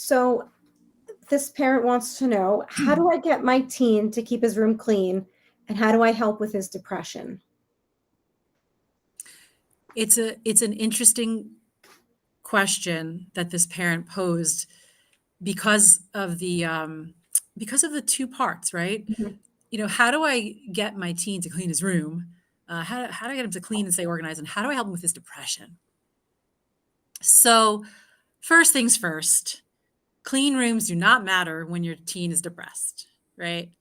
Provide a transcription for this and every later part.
So this parent wants to know, how do I get my teen to keep his room clean? And how do I help with his depression? It's an interesting question that this parent posed because of the two parts, right? Mhm. How do I get my teen to clean his room? How do I get him to clean and stay organized? And how do I help him with his depression? So, first things first, clean rooms do not matter when your teen is depressed, right?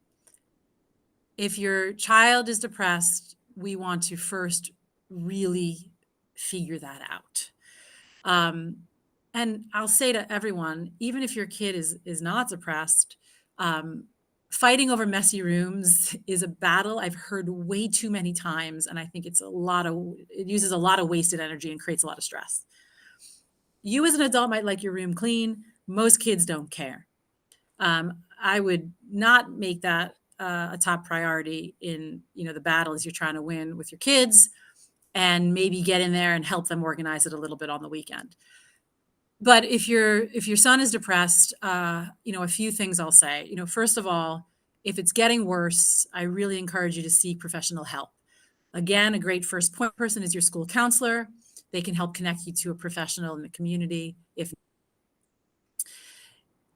If your child is depressed, we want to first really figure that out. Um, and I'll say to everyone, even if your kid is not depressed, um, fighting over messy rooms is a battle I've heard way too many times, and I think it uses a lot of wasted energy and creates a lot of stress. You as an adult might like your room clean. Most kids don't care. I would not make that a top priority in the battles you're trying to win with your kids, and maybe get in there and help them organize it a little bit on the weekend. But if your son is depressed, a few things I'll say. First of all, if it's getting worse, I really encourage you to seek professional help. Again, a great first point person is your school counselor. They can help connect you to a professional in the community.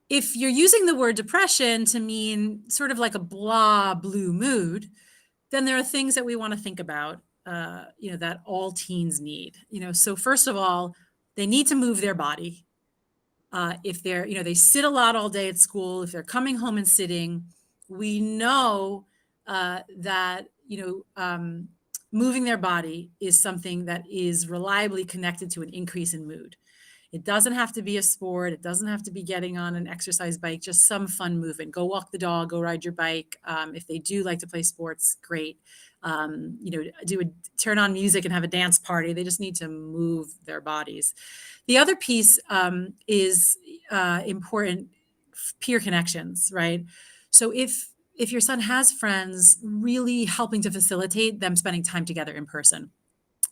If you're using the word depression to mean sort of like a blah blue mood, then there are things that we want to think about, that all teens need. So first of all, they need to move their body. If they sit a lot all day at school, if they're coming home and sitting, we know that, moving their body is something that is reliably connected to an increase in mood. It doesn't have to be a sport. It doesn't have to be getting on an exercise bike, just some fun movement. Go walk the dog, go ride your bike. If they do like to play sports, great. Turn on music and have a dance party. They just need to move their bodies. The other piece is important, peer connections, right? So if your son has friends, really helping to facilitate them spending time together in person.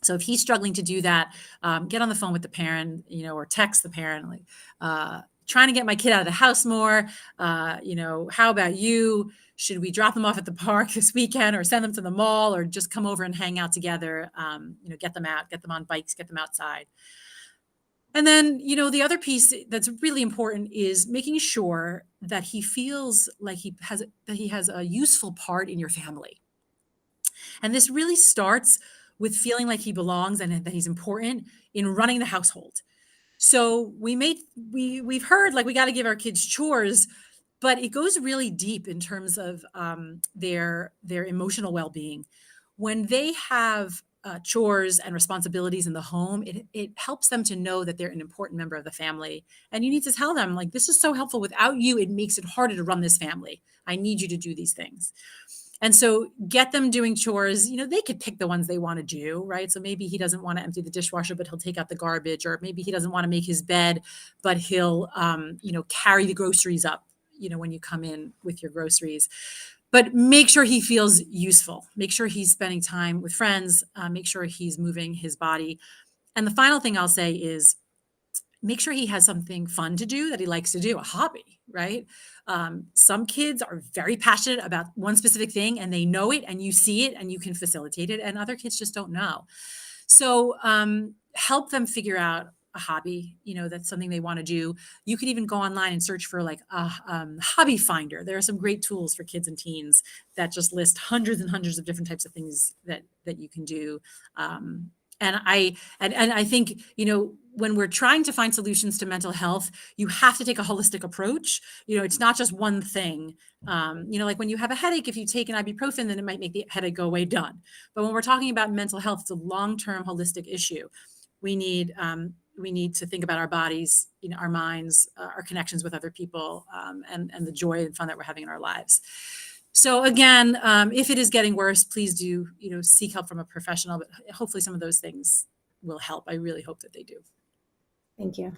So if he's struggling to do that, get on the phone with the parent, or text the parent, like, trying to get my kid out of the house more. How about you? Should we drop them off at the park this weekend, or send them to the mall, or just come over and hang out together? Get them out, get them on bikes, get them outside. And then, the other piece that's really important is making sure that he feels like he has a useful part in your family. And this really starts with feeling like he belongs and that he's important in running the household. So we've heard like we got to give our kids chores, but it goes really deep in terms of their emotional well-being. When they have chores and responsibilities in the home, it helps them to know that they're an important member of the family. And you need to tell them, like, this is so helpful. Without you, it makes it harder to run this family. I need you to do these things. And so get them doing chores. They could pick the ones they want to do, right? So maybe he doesn't want to empty the dishwasher, but he'll take out the garbage, or maybe he doesn't want to make his bed, but he'll, carry the groceries up, when you come in with your groceries. But make sure he feels useful. Make sure he's spending time with friends. Make sure he's moving his body. And the final thing I'll say is, make sure he has something fun to do that he likes to do, a hobby, right? Some kids are very passionate about one specific thing and they know it and you see it and you can facilitate it, and other kids just don't know. So help them figure out a hobby, that's something they want to do. You can even go online and search for like a hobby finder. There are some great tools for kids and teens that just list hundreds and hundreds of different types of things that you can do. And I think, when we're trying to find solutions to mental health, you have to take a holistic approach. It's not just one thing. Like when you have a headache, if you take an ibuprofen, then it might make the headache go away, done. But when we're talking about mental health, it's a long-term holistic issue. We need to think about our bodies, our minds, our connections with other people, and the joy and fun that we're having in our lives. So again, if it is getting worse, please do, seek help from a professional, but hopefully some of those things will help. I really hope that they do. Thank you.